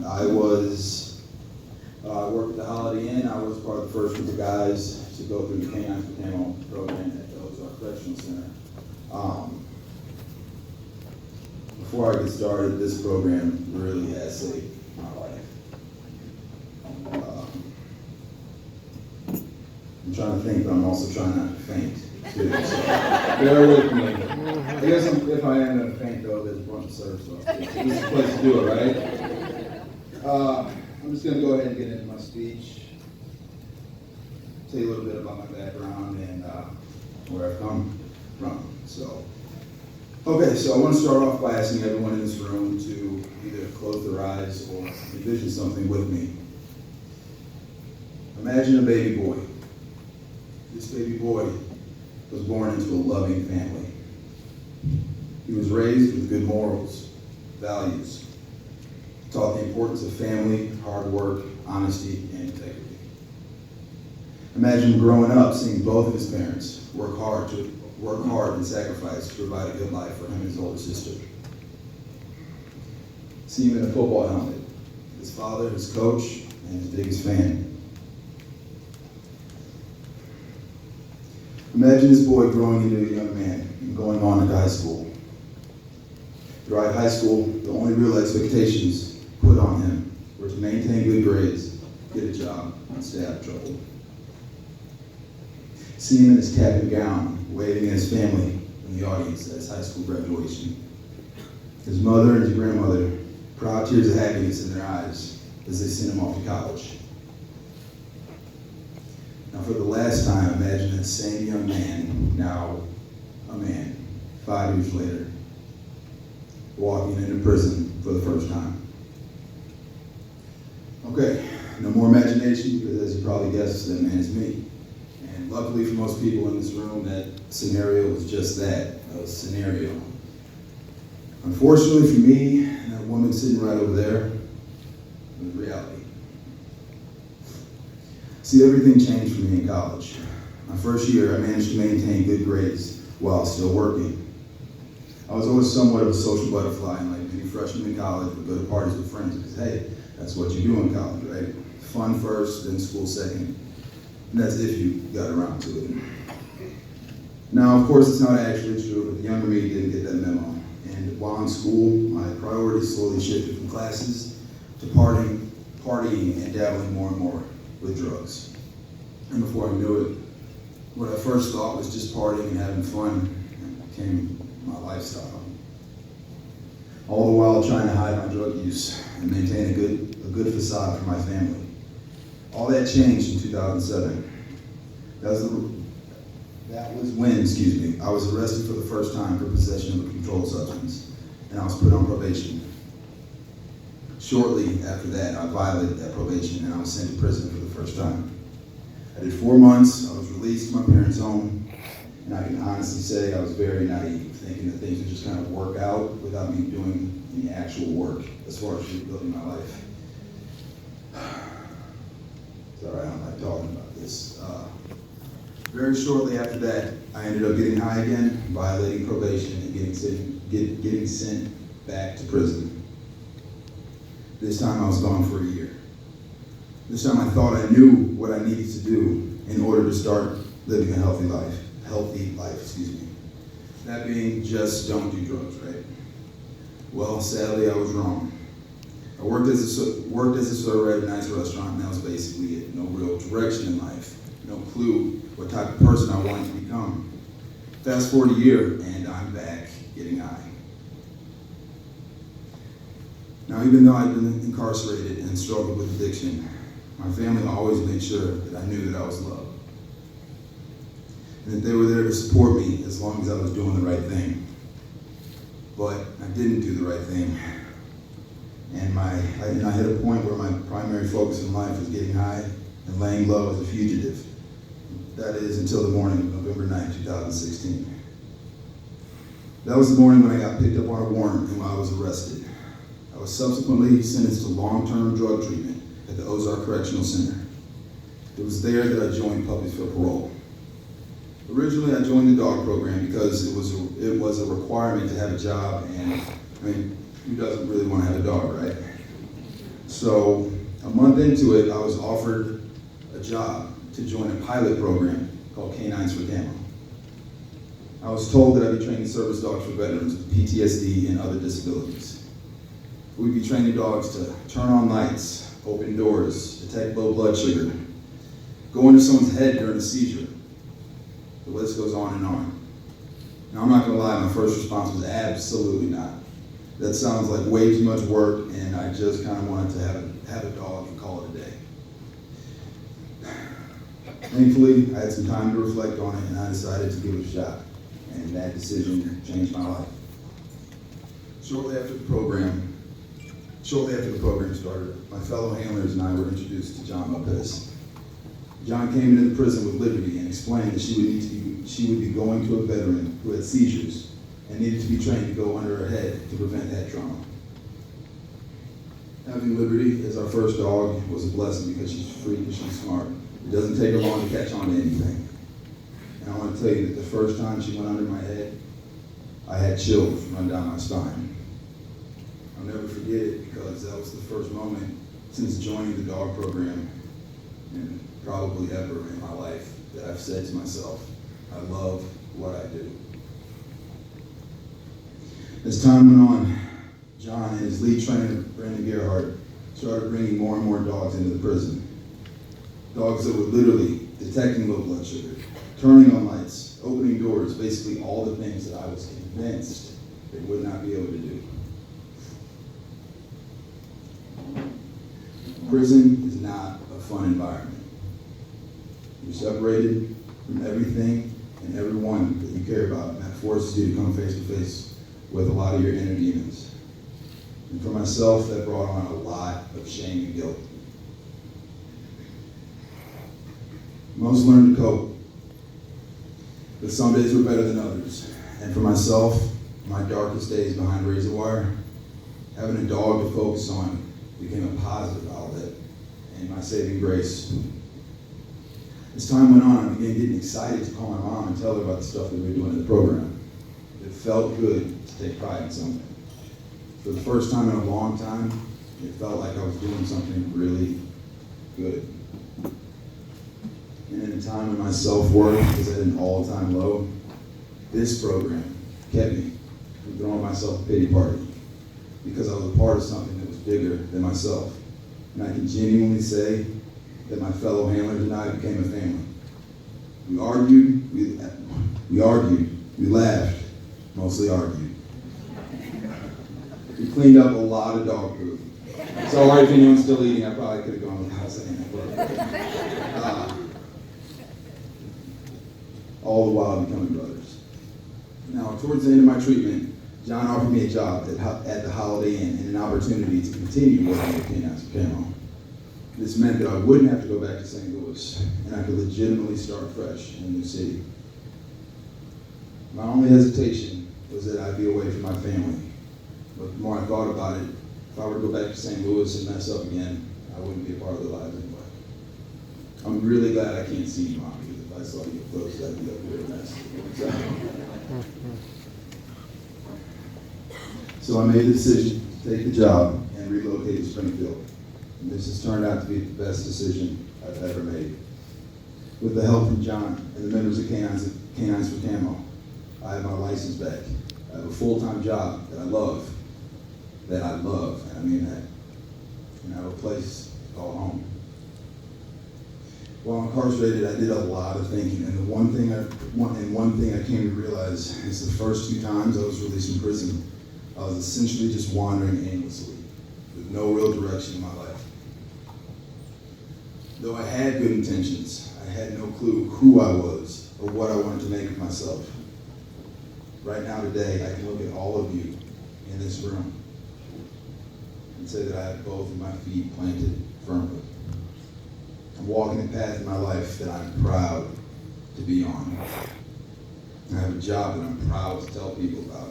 I worked at the Holiday Inn. I was part of the first group of guys to go through the K9C Gala program at the Ozark Correctional Center. Before I get started, this program really has saved my life. I'm trying to think, but I'm also trying not to faint, too. So bear with me. I guess if I am going to faint, though, there's a bunch of surf stuff. This is the place to do it, right? I'm just going to go ahead and get into my speech, tell you a little bit about my background and where I've come from. So I want to start off by asking everyone in this room to either close their eyes or envision something with me. Imagine a baby boy. This baby boy was born into a loving family. He was raised with good morals, values, taught the importance of family, hard work, honesty, and integrity. Imagine him growing up seeing both of his parents work hard and sacrifice to provide a good life for him and his older sister. See him in a football helmet, his father, his coach, and his biggest fan. Imagine this boy growing into a young man and going on to high school. Throughout high school, the only real expectations put on him were to maintain good grades, get a job, and stay out of trouble. See him in his cap and gown, waving at his family in the audience at his high school graduation. His mother and his grandmother, proud tears of happiness in their eyes as they sent him off to college. Now for the last time, imagine that same young man, now a man, 5 years later, walking into prison for the first time. Okay, no more imagination, because as you probably guessed, that man is me. And luckily for most people in this room, that scenario was just that, a scenario. Unfortunately for me, and that woman sitting right over there, it was reality. See, everything changed for me in college. My first year, I managed to maintain good grades while still working. I was always somewhat of a social butterfly, and like many freshmen in college, would go to parties with friends because, hey, that's what you do in college, right? Fun first, then school second. And that's if you got around to it. Now, of course, it's not actually true, but the younger me didn't get that memo. And while in school, my priorities slowly shifted from classes to partying and dabbling more and more with drugs. And before I knew it, what I first thought was just partying and having fun became my lifestyle. All the while trying to hide my drug use and maintain a good facade for my family. All that changed in 2007. That was when, I was arrested for the first time for possession of a controlled substance, and I was put on probation. Shortly after that, I violated that probation and I was sent to prison for the first time. I did 4 months, I was released to my parents' home, and I can honestly say I was very naive, thinking that things would just kind of work out without me doing any actual work as far as rebuilding my life. It's all right, I don't like talking about this. Very shortly after that, I ended up getting high again, violating probation, and getting sent back to prison. This time I was gone for a year. This time I thought I knew what I needed to do in order to start living a healthy life. That being just don't do drugs, right? Well, sadly, I was wrong. I worked as a server at a nice restaurant, and that was basically it. No real direction in life. No clue what type of person I wanted to become. Fast forward a year, and I'm back getting high. Now, even though I'd been incarcerated and struggled with addiction, my family always made sure that I knew that I was loved. And that they were there to support me as long as I was doing the right thing. But I didn't do the right thing. And I hit a point where my primary focus in life was getting high and laying low as a fugitive. That is until the morning of November 9, 2016. That was the morning when I got picked up on a warrant and I was arrested. I was subsequently sentenced to long-term drug treatment at the Ozark Correctional Center. It was there that I joined Puppies for Parole. Originally, I joined the dog program because it was a requirement to have a job, and I mean, who doesn't really want to have a dog, right? So a month into it, I was offered a job to join a pilot program called K9C Gala. I was told that I'd be training service dogs for veterans with PTSD and other disabilities. We'd be training dogs to turn on lights, open doors, detect low blood sugar, go into someone's head during a seizure. The list goes on and on. Now, I'm not gonna lie, my first response was absolutely not. That sounds like way too much work, and I just kind of wanted to have a dog and call it a day. Thankfully, I had some time to reflect on it, and I decided to give it a shot. And that decision changed my life. Shortly after the program started, my fellow handlers and I were introduced to John Lopez. John came into the prison with Liberty and explained that she would be going to a veteran who had seizures and needed to be trained to go under her head to prevent head trauma. Having Liberty as our first dog was a blessing because she's freakish and smart. It doesn't take her long to catch on to anything. And I want to tell you that the first time she went under my head, I had chills run down my spine. I'll never forget it because that was the first moment since joining the dog program and probably ever in my life that I've said to myself, I love what I do. As time went on, John and his lead trainer, Brandon Gerhardt, started bringing more and more dogs into the prison. Dogs that were literally detecting low blood sugar, turning on lights, opening doors, basically all the things that I was convinced they would not be able to do. Prison is not a fun environment. You're separated from everything and everyone that you care about, and that forces you to come face to face with a lot of your inner demons. And for myself, that brought on a lot of shame and guilt. Most learn to cope, but some days were better than others. And for myself, my darkest days behind razor wire, having a dog to focus on became a positive outlet and my saving grace. As time went on, I began getting excited to call my mom and tell her about the stuff that we were doing in the program. It felt good to take pride in something. For the first time in a long time, it felt like I was doing something really good. And in a time when my self-worth was at an all-time low, this program kept me from throwing myself a pity party because I was a part of something that was bigger than myself. And I can genuinely say that my fellow handlers and I became a family. We argued, we laughed, mostly argued. We cleaned up a lot of dog food. Sorry if anyone's still eating, I probably could have gone without saying that. All the while becoming brothers. Now, towards the end of my treatment, John offered me a job at the Holiday Inn and an opportunity to continue working with K9C Gala. This meant that I wouldn't have to go back to St. Louis, and I could legitimately start fresh in a new city. My only hesitation was that I'd be away from my family. But the more I thought about it, if I were to go back to St. Louis and mess up again, I wouldn't be a part of their lives anyway. I'm really glad I can't see you, Mom, because if I saw you close, that'd be a weird mess. So I made the decision to take the job and relocate to Springfield. And this has turned out to be the best decision I've ever made. With the help from John and the members of K9C Gala, I have my license back. I have a full-time job that I love, and I mean that. And I have a place called home. While incarcerated, I did a lot of thinking, and one thing I came to realize is the first 2 times I was released from prison, I was essentially just wandering aimlessly, with no real direction in my life. Though I had good intentions, I had no clue who I was or what I wanted to make of myself. Right now today, I can look at all of you in this room and say that I have both of my feet planted firmly. I'm walking a path in my life that I'm proud to be on. I have a job that I'm proud to tell people about.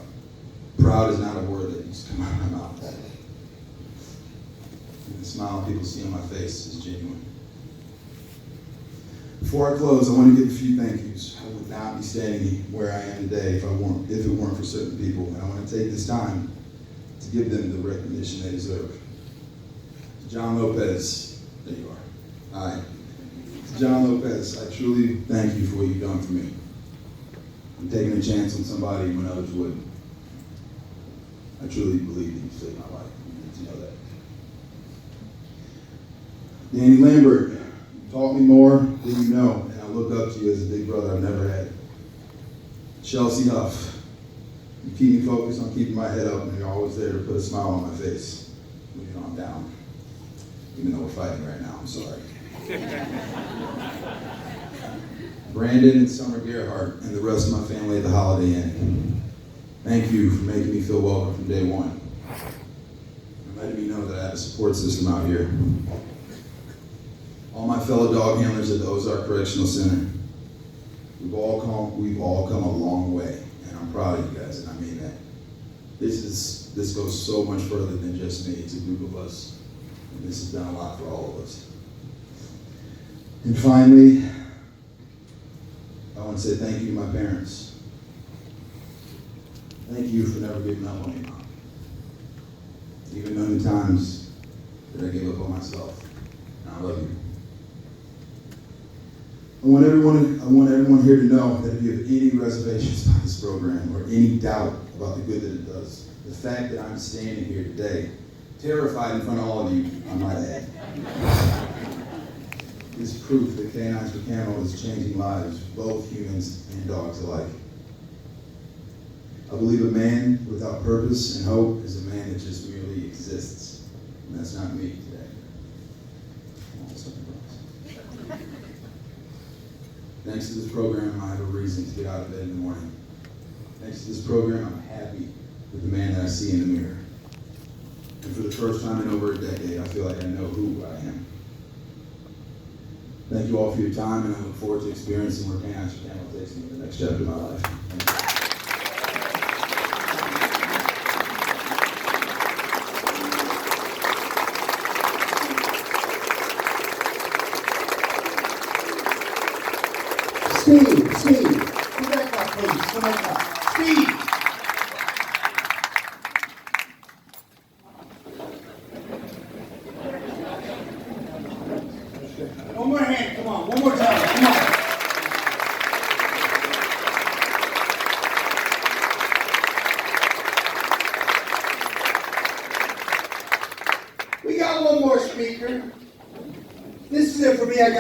Proud is not a word that used to come out of my mouth. And the smile people see on my face is genuine. Before I close, I want to give a few thank yous. I would not be standing where I am today if it weren't for certain people, and I want to take this time to give them the recognition they deserve. John Lopez, there you are. Hi. John Lopez, I truly thank you for what you've done for me. I'm taking a chance on somebody when others wouldn't. I truly believe that you saved my life. You need to know that. Danny Lambert, you taught me more than you know, and I look up to you as a big brother I've never had. Chelsea Huff, you keep me focused on keeping my head up, and you're always there to put a smile on my face when you know I'm down. Even though we're fighting right now, I'm sorry. Brandon and Summer Gerhardt and the rest of my family at the Holiday Inn, thank you for making me feel welcome from day one. And letting me know that I have a support system out here. All my fellow dog handlers at the Ozark Correctional Center, we've all come a long way, and I'm proud of you guys, and I mean that. This goes so much further than just me. It's a group of us, and this has done a lot for all of us. And finally, I want to say thank you to my parents. Thank you for never giving up on me, Mom. Even during the times that I gave up on myself. And I love you. I want everyone here to know that if you have any reservations about this program or any doubt about the good that it does, the fact that I'm standing here today, terrified in front of all of you, I might add, is proof that K9C Gala is changing lives, both humans and dogs alike. I believe a man without purpose and hope is a man that just merely exists. And that's not me today. Thanks to this program, I have a reason to get out of bed in the morning. Thanks to this program, I'm happy with the man that I see in the mirror. And for the first time in over a decade, I feel like I know who I am. Thank you all for your time, and I look forward to experiencing where K9C Gala takes me in the next chapter of my life. Thank you. Steve, come back up, please. Come back up. Steve! One more hand, come on. One more time, come on. We got one more speaker. This is it for me. I got